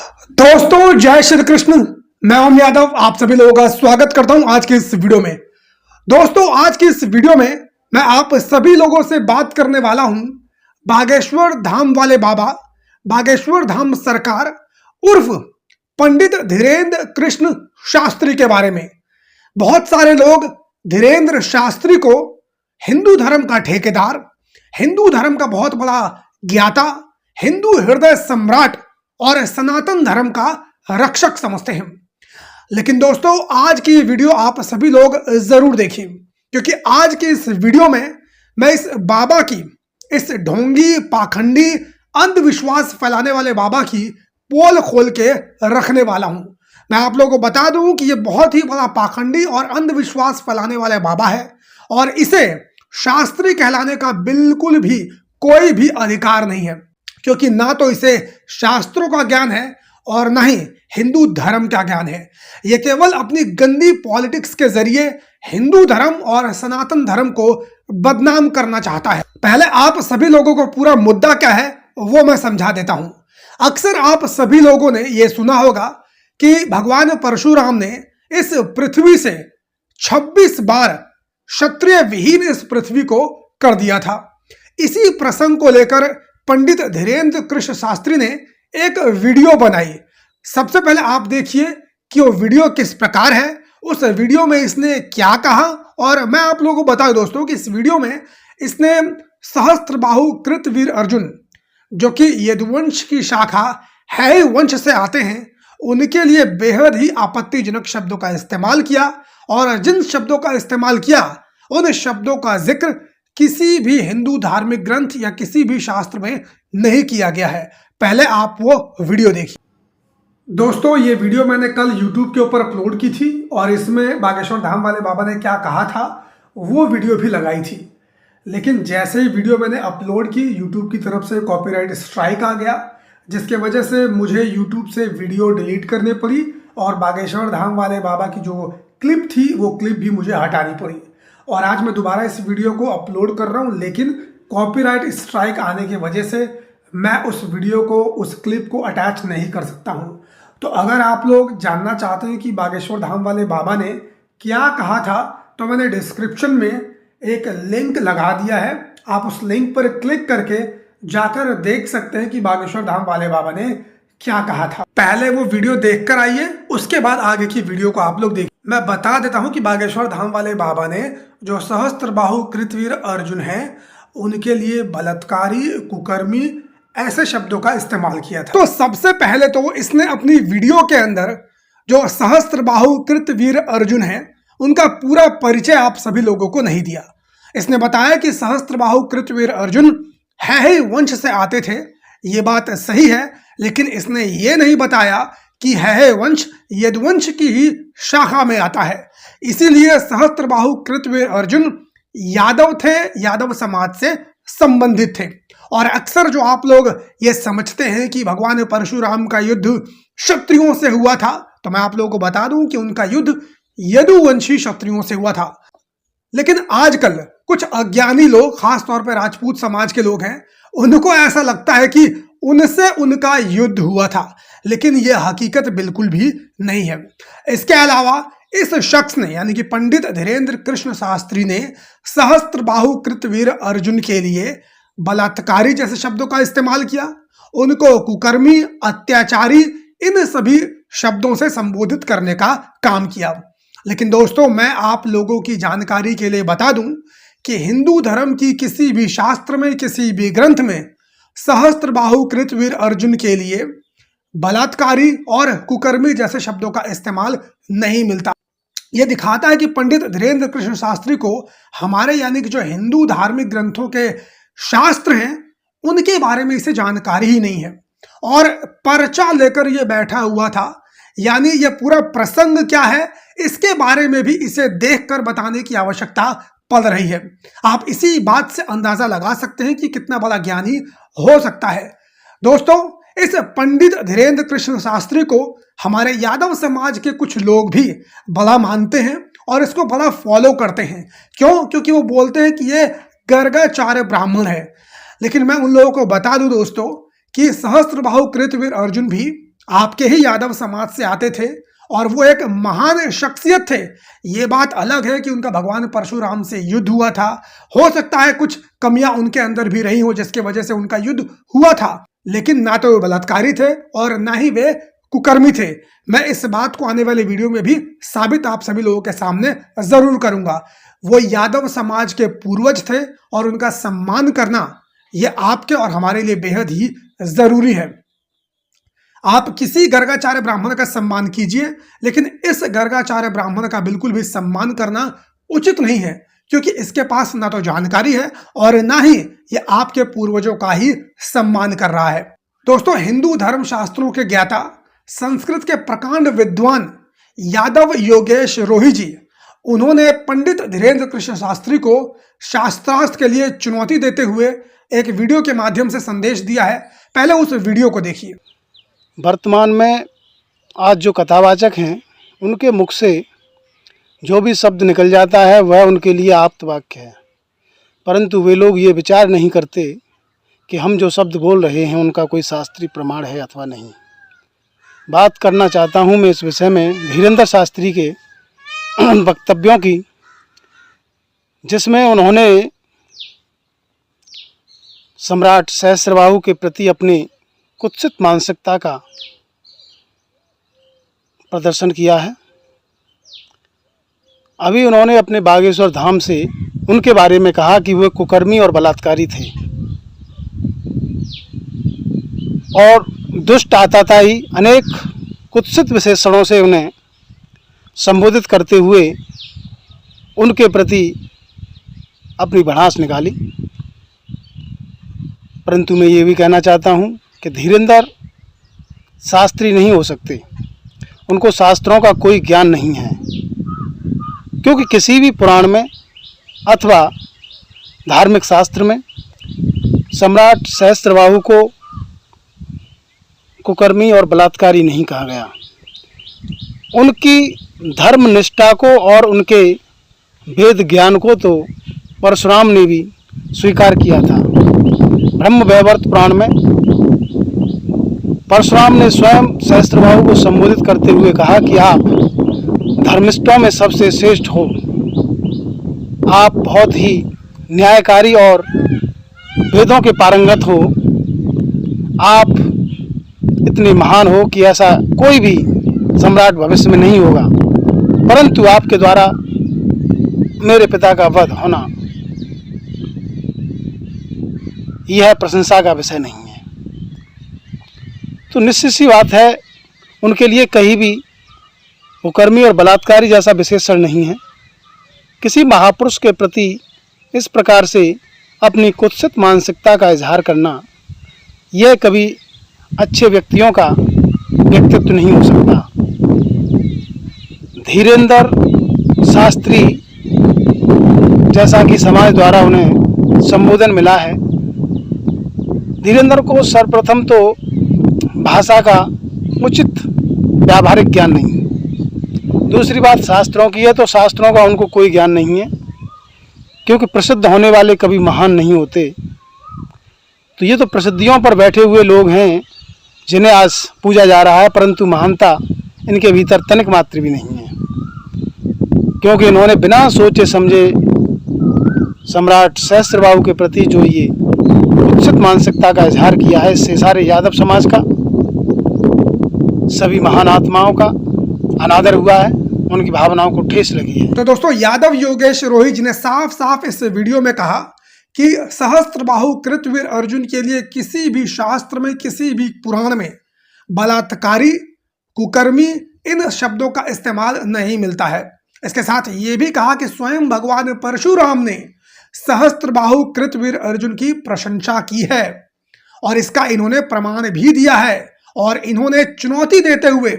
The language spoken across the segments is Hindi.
दोस्तों जय श्री कृष्ण। मैं ओम यादव आप सभी लोगों का स्वागत करता हूं आज के इस वीडियो में। दोस्तों आज की इस वीडियो में मैं आप सभी लोगों से बात करने वाला हूं बागेश्वर धाम वाले बाबा, बागेश्वर धाम सरकार उर्फ पंडित धीरेन्द्र कृष्ण शास्त्री के बारे में। बहुत सारे लोग धीरेन्द्र शास्त्री को हिंदू धर्म का ठेकेदार, हिंदू धर्म का बहुत बड़ा ज्ञाता, हिंदू हृदय सम्राट और सनातन धर्म का रक्षक समझते हैं। लेकिन दोस्तों आज की वीडियो आप सभी लोग जरूर देखिए, क्योंकि आज की इस वीडियो में मैं इस बाबा की, इस ढोंगी पाखंडी अंधविश्वास फैलाने वाले बाबा की पोल खोल के रखने वाला हूं। मैं आप लोगों को बता दूं कि ये बहुत ही बड़ा पाखंडी और अंधविश्वास फैलाने वाले बाबा है और इसे शास्त्री कहलाने का बिल्कुल भी कोई भी अधिकार नहीं है, क्योंकि ना तो इसे शास्त्रों का ज्ञान है और ना ही हिंदू धर्म का ज्ञान है। यह केवल अपनी गंदी पॉलिटिक्स के जरिए हिंदू धर्म और सनातन धर्म को बदनाम करना चाहता है। पहले आप सभी लोगों को पूरा मुद्दा क्या है वो मैं समझा देता हूं। अक्सर आप सभी लोगों ने यह सुना होगा कि भगवान परशुराम ने इस पृथ्वी से 26 बार क्षत्रिय विहीन इस पृथ्वी को कर दिया था। इसी प्रसंग को लेकर पंडित धीरेन्द्र कृष्ण शास्त्री ने एक वीडियो बनाई। सबसे पहले आप देखिए कि वो वीडियो किस प्रकार है, उस वीडियो में इसने क्या कहा। और मैं आप लोगों को बता दूं दोस्तों कि इस वीडियो में इसने सहस्त्रबाहु कृतवीर अर्जुन, जो कि यदुवंश की शाखा है वंश से आते हैं, उनके लिए बेहद ही आपत्तिजनक शब्दों का इस्तेमाल किया। और जिन शब्दों का इस्तेमाल किया उन शब्दों का जिक्र किसी भी हिंदू धार्मिक ग्रंथ या किसी भी शास्त्र में नहीं किया गया है। पहले आप वो वीडियो देखिए। दोस्तों ये वीडियो मैंने कल YouTube के ऊपर अपलोड की थी और इसमें बागेश्वर धाम वाले बाबा ने क्या कहा था वो वीडियो भी लगाई थी। लेकिन जैसे ही वीडियो मैंने अपलोड की, YouTube की तरफ से कॉपीराइट स्ट्राइक आ गया, जिसके वजह से मुझे YouTube से वीडियो डिलीट करनी पड़ी और बागेश्वर धाम वाले बाबा की जो क्लिप थी वो क्लिप भी मुझे हटानी पड़ी। और आज मैं दोबारा इस वीडियो को अपलोड कर रहा हूं, लेकिन कॉपीराइट स्ट्राइक आने की वजह से मैं उस वीडियो को, उस क्लिप को अटैच नहीं कर सकता हूं। तो अगर आप लोग जानना चाहते हैं कि बागेश्वर धाम वाले बाबा ने क्या कहा था, तो मैंने डिस्क्रिप्शन में एक लिंक लगा दिया है। आप उस लिंक पर क्लिक करके जाकर देख सकते हैं कि बागेश्वर धाम वाले बाबा ने क्या कहा था। पहले वो वीडियो देखकर आइए, उसके बाद आगे की वीडियो को आप लोग देखिए। मैं बता देता हूं कि बागेश्वर धाम वाले बाबा ने जो सहस्त्रबाहु कृतवीर अर्जुन हैं उनके लिए बलात्कारी, कुकर्मी ऐसे शब्दों का इस्तेमाल किया था। तो सबसे पहले तो इसने अपनी वीडियो के अंदर जो सहस्त्रबाहु कृतवीर अर्जुन है उनका पूरा परिचय आप सभी लोगों को नहीं दिया। इसने बताया कि सहस्त्रबाहु कृतवीर अर्जुन है वंश से आते थे, ये बात सही है, लेकिन इसने ये नहीं बताया कि है वंश यदुवंश की ही शाखा में आता है। इसीलिए सहस्त्रबाहु कृतवीर अर्जुन यादव थे, यादव समाज से संबंधित थे। और अक्सर जो आप लोग ये समझते हैं कि भगवान परशुराम का युद्ध क्षत्रियों से हुआ था, तो मैं आप लोगों को बता दूं कि उनका युद्ध यदुवंशी क्षत्रियों से हुआ था। लेकिन आजकल कुछ अज्ञानी लोग, खासतौर पर राजपूत समाज के लोग हैं, उनको ऐसा लगता है कि उनसे उनका युद्ध हुआ था, लेकिन यह हकीकत बिल्कुल भी नहीं है। इसके अलावा इस शख्स ने, यानी कि पंडित धीरेन्द्र कृष्ण शास्त्री ने सहस्त्रबाहु कृतवीर अर्जुन के लिए बलात्कारी जैसे शब्दों का इस्तेमाल किया, उनको कुकर्मी, अत्याचारी, इन सभी शब्दों से संबोधित करने का काम किया। लेकिन दोस्तों मैं आप लोगों की जानकारी के लिए बता दूं कि हिंदू धर्म की किसी भी शास्त्र में, किसी भी ग्रंथ में सहस्त्रबाहु कृतवीर अर्जुन के लिए बलात्कारी और कुकर्मी जैसे शब्दों का इस्तेमाल नहीं मिलता। यह दिखाता है कि पंडित धीरेन्द्र कृष्ण शास्त्री को हमारे, यानी कि जो हिंदू धार्मिक ग्रंथों के शास्त्र हैं उनके बारे में इसे जानकारी ही नहीं है और पर्चा लेकर यह बैठा हुआ था। यानी यह पूरा प्रसंग क्या है इसके बारे में भी इसे देखकर बताने की आवश्यकता पड़ रही है। आप इसी बात से अंदाजा लगा सकते हैं कि कितना बड़ा ज्ञानी हो सकता है। दोस्तों इस पंडित धीरेन्द्र कृष्ण शास्त्री को हमारे यादव समाज के कुछ लोग भी बड़ा मानते हैं और इसको बड़ा फॉलो करते हैं। क्यों? क्योंकि वो बोलते हैं कि ये गर्गाचार्य ब्राह्मण है। लेकिन मैं उन लोगों को बता दूं दोस्तों कि सहस्त्रबाहु कृतवीर अर्जुन भी आपके ही यादव समाज से आते थे और वो एक महान शख्सियत थे। ये बात अलग है कि उनका भगवान परशुराम से युद्ध हुआ था। हो सकता है कुछ कमियां उनके अंदर भी रही हो जिसके वजह से उनका युद्ध हुआ था, लेकिन ना तो वे बलात्कारी थे और ना ही वे कुकर्मी थे। मैं इस बात को आने वाले वीडियो में भी साबित आप सभी लोगों के सामने जरूर करूंगा। वो यादव समाज के पूर्वज थे और उनका सम्मान करना ये आपके और हमारे लिए बेहद ही जरूरी है। आप किसी गर्गाचार्य ब्राह्मण का सम्मान कीजिए, लेकिन इस गर्गाचार्य ब्राह्मण का बिल्कुल भी सम्मान करना उचित नहीं है, क्योंकि इसके पास ना तो जानकारी है और ना ही ये आपके पूर्वजों का ही सम्मान कर रहा है। दोस्तों, हिंदू धर्म शास्त्रों के ज्ञाता, संस्कृत के प्रकांड विद्वान यादव योगेश रोही जी, उन्होंने पंडित धीरेन्द्र कृष्ण शास्त्री को शास्त्रार्थ के लिए चुनौती देते हुए एक वीडियो के माध्यम से संदेश दिया है। पहले उस वीडियो को देखिए। वर्तमान में आज जो कथावाचक हैं उनके मुख से जो भी शब्द निकल जाता है वह उनके लिए आप्त वाक्य है, परंतु वे लोग ये विचार नहीं करते कि हम जो शब्द बोल रहे हैं उनका कोई शास्त्रीय प्रमाण है अथवा नहीं। बात करना चाहता हूँ मैं इस विषय में धीरेन्द्र शास्त्री के वक्तव्यों की, जिसमें उन्होंने सम्राट सहस्त्रबाहु के प्रति अपनी कुत्सित मानसिकता का प्रदर्शन किया है। अभी उन्होंने अपने बागेश्वर धाम से उनके बारे में कहा कि वे कुकर्मी और बलात्कारी थे और दुष्ट आताताई अनेक कुत्सित विशेषणों से उन्हें संबोधित करते हुए उनके प्रति अपनी भड़ास निकाली। परंतु मैं ये भी कहना चाहता हूँ कि धीरेन्द्र शास्त्री नहीं हो सकते, उनको शास्त्रों का कोई ज्ञान नहीं है, क्योंकि किसी भी पुराण में अथवा धार्मिक शास्त्र में सम्राट सहस्त्रबाहु को कुकर्मी और बलात्कारी नहीं कहा गया। उनकी धर्म निष्ठा को और उनके वेद ज्ञान को तो परशुराम ने भी स्वीकार किया था। ब्रह्म वैवर्त पुराण में परशुराम ने स्वयं सहस्त्रबाहु को संबोधित करते हुए कहा कि आप धर्मिष्ठों में सबसे श्रेष्ठ हो, आप बहुत ही न्यायकारी और वेदों के पारंगत हो, आप इतने महान हो कि ऐसा कोई भी सम्राट भविष्य में नहीं होगा, परंतु आपके द्वारा मेरे पिता का वध होना यह प्रशंसा का विषय नहीं है। तो निश्चित सी बात है, उनके लिए कहीं भी कुकर्मी और बलात्कारी जैसा विशेषण नहीं है। किसी महापुरुष के प्रति इस प्रकार से अपनी कुत्सित मानसिकता का इजहार करना, यह कभी अच्छे व्यक्तियों का व्यक्तित्व नहीं हो सकता। धीरेन्द्र शास्त्री जैसा कि समाज द्वारा उन्हें संबोधन मिला है, धीरेन्द्र को सर्वप्रथम तो भाषा का उचित व्यावहारिक ज्ञान नहीं। दूसरी बात शास्त्रों की है, तो शास्त्रों का उनको कोई ज्ञान नहीं है, क्योंकि प्रसिद्ध होने वाले कभी महान नहीं होते। तो ये तो प्रसिद्धियों पर बैठे हुए लोग हैं जिन्हें आज पूजा जा रहा है, परंतु महानता इनके भीतर तनिक मात्र भी नहीं है, क्योंकि इन्होंने बिना सोचे समझे सम्राट सहस्त्रबाहु के प्रति जो ये कुत्सित मानसिकता का इजहार किया है, इससे सारे यादव समाज का, सभी महान आत्माओं का अनादर हुआ है, उनकी भावनाओं को ठेस लगी है। तो दोस्तों, यादव योगेश रोही जी ने साफ साफ इस वीडियो में कहा कि सहस्त्रबाहु कृतवीर अर्जुन के लिए किसी भी शास्त्र में, किसी भी पुराण में बलात्कारी, कुकर्मी इन शब्दों का इस्तेमाल नहीं मिलता है। इसके साथ ये भी कहा कि स्वयं भगवान परशुराम ने सहस्त्रबाहु कृतवीर अर्जुन की प्रशंसा की है और इसका इन्होंने प्रमाण भी दिया है, और इन्होंने चुनौती देते हुए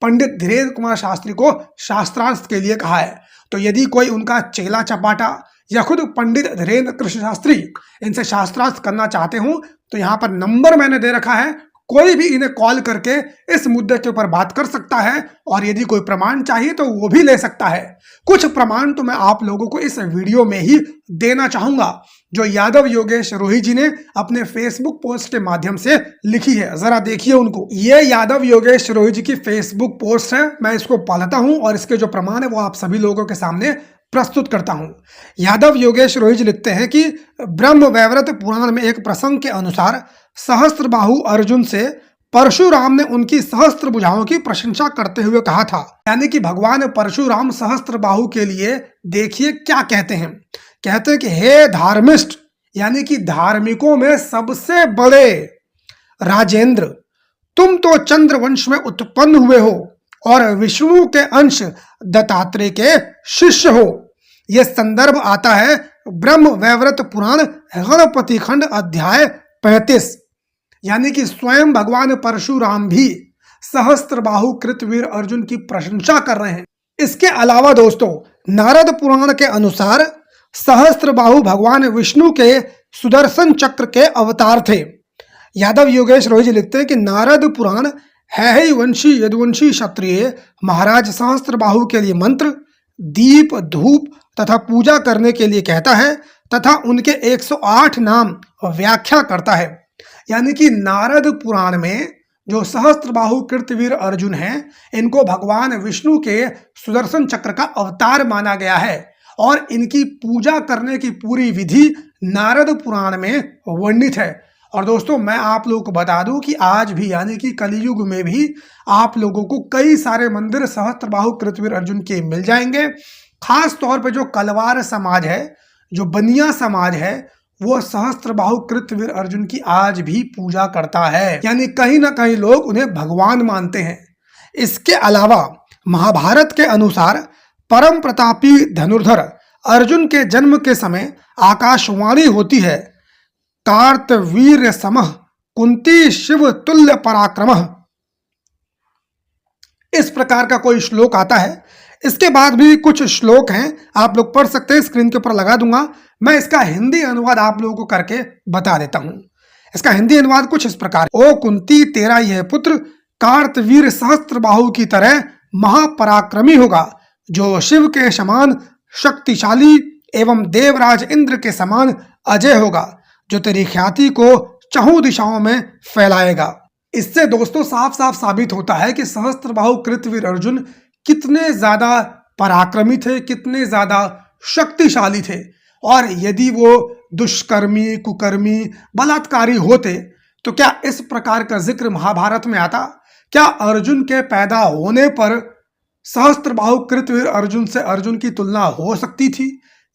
पंडित धीरेन्द्र कुमार शास्त्री को शास्त्रार्थ के लिए कहा है। तो यदि कोई उनका चेला चपाटा या खुद पंडित धीरेन्द्र कृष्ण शास्त्री इनसे शास्त्रार्थ करना चाहते हो, तो यहाँ पर नंबर मैंने दे रखा है, कोई भी इन्हें कॉल करके इस मुद्दे के ऊपर बात कर सकता है और यदि कोई प्रमाण चाहिए तो वो भी ले सकता है। कुछ प्रमाण तो मैं आप लोगों को इस वीडियो में ही देना चाहूंगा जो यादव योगेश रोही जी ने अपने फेसबुक पोस्ट के माध्यम से लिखी है। जरा देखिए उनको। ये यादव योगेश रोही जी की फेसबुक पोस्ट है, मैं इसको पढ़ता हूं और इसके जो प्रमाण है वो आप सभी लोगों के सामने प्रस्तुत करता हूं। यादव योगेश रोही जी लिखते हैं कि ब्रह्म वैवर्त पुराण में एक प्रसंग के अनुसार सहस्त्रबाहु अर्जुन से परशुराम ने उनकी सहस्त्र भुजाओं की प्रशंसा करते हुए कहा था। यानी कि भगवान परशुराम सहस्त्रबाहु के लिए देखिए क्या कहते हैं। कहते हैं कि हे धार्मिष्ठ, यानी कि धार्मिकों में सबसे बड़े राजेंद्र, तुम तो चंद्रवंश में उत्पन्न हुए हो और विष्णु के अंश दत्तात्रेय के शिष्य हो। यह संदर्भ आता है ब्रह्म वैवर्त पुराण गणपति खंड अध्याय 35। यानी कि स्वयं भगवान परशुराम भी सहस्त्रबाहु कृतवीर अर्जुन की प्रशंसा कर रहे हैं। इसके अलावा दोस्तों, नारद पुराण के अनुसार सहस्त्रबाहु भगवान विष्णु के सुदर्शन चक्र के अवतार थे। यादव योगेश रोही जी लिखते हैं कि नारद पुराण है वंशी यदुवंशी क्षत्रिय महाराज सहस्त्रबाहु के लिए मंत्र, दीप, धूप तथा पूजा करने के लिए कहता है तथा उनके 108 नाम व्याख्या करता है। यानी कि नारद पुराण में जो सहस्त्रबाहु कृतवीर अर्जुन हैं, इनको भगवान विष्णु के सुदर्शन चक्र का अवतार माना गया है और इनकी पूजा करने की पूरी विधि नारद पुराण में वर्णित है। और दोस्तों, मैं आप लोगों को बता दूं कि आज भी यानी कि कलयुग में भी आप लोगों को कई सारे मंदिर सहस्त्रबाहु कृतवीर अर्जुन के मिल जाएंगे। खास तौर पे जो कलवार समाज है, जो बनिया समाज है, वो सहस्त्रबाहु कृतवीर अर्जुन की आज भी पूजा करता है। यानी कहीं ना कहीं लोग उन्हें भगवान मानते हैं। इसके अलावा महाभारत के अनुसार परम प्रतापी धनुर्धर अर्जुन के जन्म के समय आकाशवाणी होती है, कार्तवीर्य समः कुंती शिव तुल्य पराक्रमः। इस प्रकार का कोई श्लोक आता है। इसके बाद भी कुछ श्लोक हैं, आप लोग पढ़ सकते हैं, स्क्रीन के ऊपर लगा दूंगा। मैं इसका हिंदी अनुवाद आप लोगों को करके बता देता हूं। इसका हिंदी अनुवाद कुछ इस प्रकार: ओ कुंती, तेरा यह पुत्र कार्तवीर सहस्त्रबाहु की तरह महापराक्रमी होगा, जो शिव के समान शक्तिशाली एवं देवराज इंद्र के समान अजय होगा, जो तेरी ख्याति को चहुं दिशाओं में फैलाएगा। इससे दोस्तों साफ साफ साबित होता है कि सहस्त्रबाहु कृतवीर अर्जुन कितने ज्यादा पराक्रमी थे, कितने ज्यादा शक्तिशाली थे। और यदि वो दुष्कर्मी, कुकर्मी, बलात्कारी होते तो क्या इस प्रकार का जिक्र महाभारत में आता? क्या अर्जुन के पैदा होने पर सहस्त्रबाहु कृतवीर अर्जुन से अर्जुन की तुलना हो सकती थी?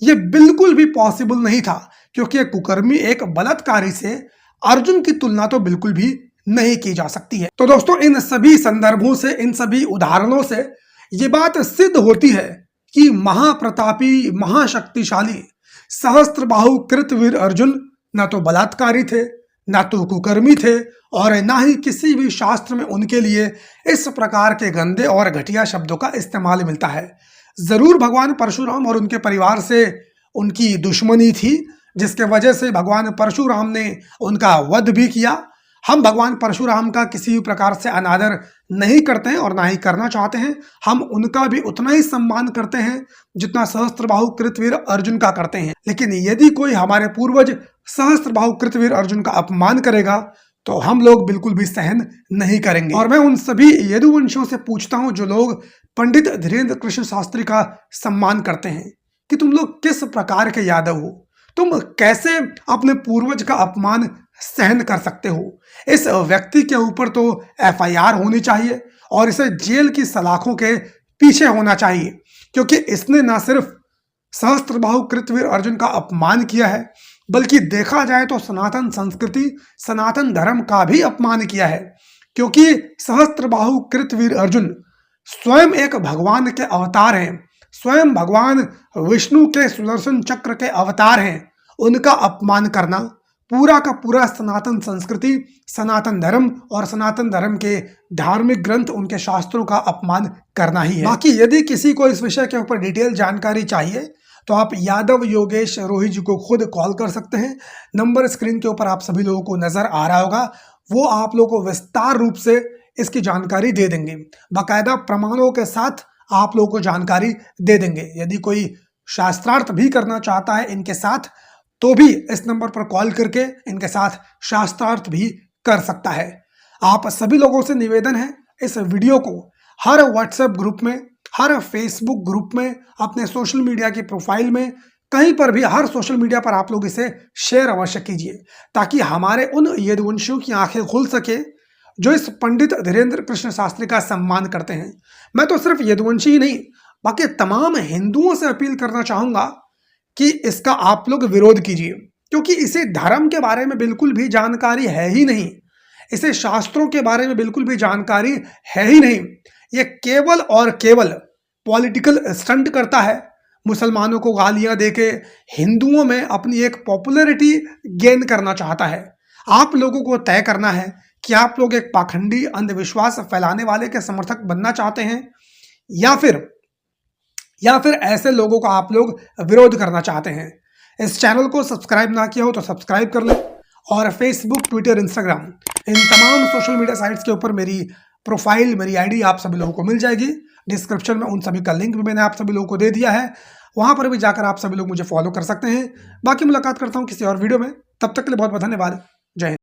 ये बिल्कुल भी पॉसिबल नहीं था, क्योंकि एक कुकर्मी, एक बलात्कारी से अर्जुन की तुलना तो बिल्कुल भी नहीं की जा सकती है। तो दोस्तों, इन सभी संदर्भों से, इन सभी उदाहरणों से ये बात सिद्ध होती है कि महाप्रतापी, महाशक्तिशाली सहस्त्रबाहु कृतवीर अर्जुन ना तो बलात्कारी थे, ना तो कुकर्मी थे और ना ही किसी भी शास्त्र में उनके लिए इस प्रकार के गंदे और घटिया शब्दों का इस्तेमाल मिलता है। जरूर भगवान परशुराम और उनके परिवार से उनकी दुश्मनी थी, जिसके वजह से भगवान परशुराम ने उनका वध भी किया। हम भगवान परशुराम का किसी भी प्रकार से अनादर नहीं करते हैं और ना ही करना चाहते हैं। हम उनका भी उतना ही सम्मान करते हैं जितना सहस्त्रबाहु कृतवीर अर्जुन का करते हैं। लेकिन यदि कोई हमारे पूर्वज सहस्त्रबाहु कृतवीर अर्जुन का अपमान करेगा तो हम लोग बिल्कुल भी सहन नहीं करेंगे। और मैं उन सभी यदुवंशियों से पूछता हूं जो लोग पंडित धीरेन्द्र कृष्ण शास्त्री का सम्मान करते हैं कि तुम लोग किस प्रकार के यादव हो, तुम कैसे अपने पूर्वज का अपमान सहन कर सकते हो? इस व्यक्ति के ऊपर तो FIR होनी चाहिए और इसे जेल की सलाखों के पीछे होना चाहिए, क्योंकि इसने न सिर्फ सहस्त्रबाहु कृतवीर अर्जुन का अपमान किया है, बल्कि देखा जाए तो सनातन संस्कृति, सनातन धर्म का भी अपमान किया है। क्योंकि सहस्त्रबाहु कृतवीर अर्जुन स्वयं एक भगवान के अवतार हैं, स्वयं भगवान विष्णु के सुदर्शन चक्र के अवतार हैं। उनका अपमान करना पूरा का पूरा सनातन संस्कृति, सनातन धर्म और सनातन धर्म के धार्मिक ग्रंथ, उनके शास्त्रों का अपमान करना ही है। बाकी यदि किसी को इस विषय के ऊपर डिटेल जानकारी चाहिए तो आप यादव योगेश रोही जी को खुद कॉल कर सकते हैं। नंबर स्क्रीन के ऊपर आप सभी लोगों को नजर आ रहा होगा। वो आप लोगों को विस्तार रूप से इसकी जानकारी दे देंगे, बाकायदा प्रमाणों के साथ आप लोगों को जानकारी दे देंगे। यदि कोई शास्त्रार्थ भी करना चाहता है इनके साथ, तो भी इस नंबर पर कॉल करके इनके साथ शास्त्रार्थ भी कर सकता है। आप सभी लोगों से निवेदन है, इस वीडियो को हर व्हाट्सएप ग्रुप में, हर फेसबुक ग्रुप में, अपने सोशल मीडिया की प्रोफाइल में, कहीं पर भी, हर सोशल मीडिया पर आप लोग इसे शेयर अवश्य कीजिए, ताकि हमारे उन यदुवंशियों की आंखें खुल सके जो इस पंडित धीरेन्द्र कृष्ण शास्त्री का सम्मान करते हैं। मैं तो सिर्फ यदुवंशी ही नहीं, बाकी तमाम हिंदुओं से अपील करना चाहूंगा कि इसका आप लोग विरोध कीजिए, क्योंकि इसे धर्म के बारे में बिल्कुल भी जानकारी है ही नहीं, इसे शास्त्रों के बारे में बिल्कुल भी जानकारी है ही नहीं। ये केवल और केवल पॉलिटिकल स्टंट करता है, मुसलमानों को गालियां देके हिंदुओं में अपनी एक पॉपुलैरिटी गेन करना चाहता है। आप लोगों को तय करना है कि आप लोग एक पाखंडी अंधविश्वास फैलाने वाले के समर्थक बनना चाहते हैं या फिर ऐसे लोगों का आप लोग विरोध करना चाहते हैं। इस चैनल को सब्सक्राइब ना किया हो तो सब्सक्राइब कर लें, और फेसबुक, ट्विटर, इंस्टाग्राम, इन तमाम सोशल मीडिया साइट्स के ऊपर मेरी प्रोफाइल, मेरी आईडी आप सभी लोगों को मिल जाएगी। डिस्क्रिप्शन में उन सभी का लिंक भी मैंने आप सभी लोगों को दे दिया है, वहां पर भी जाकर आप सभी लोग मुझे फॉलो कर सकते हैं। बाकी मुलाकात करता हूं किसी और वीडियो में, तब तक के लिए बहुत बहुत धन्यवाद। जय हिंद।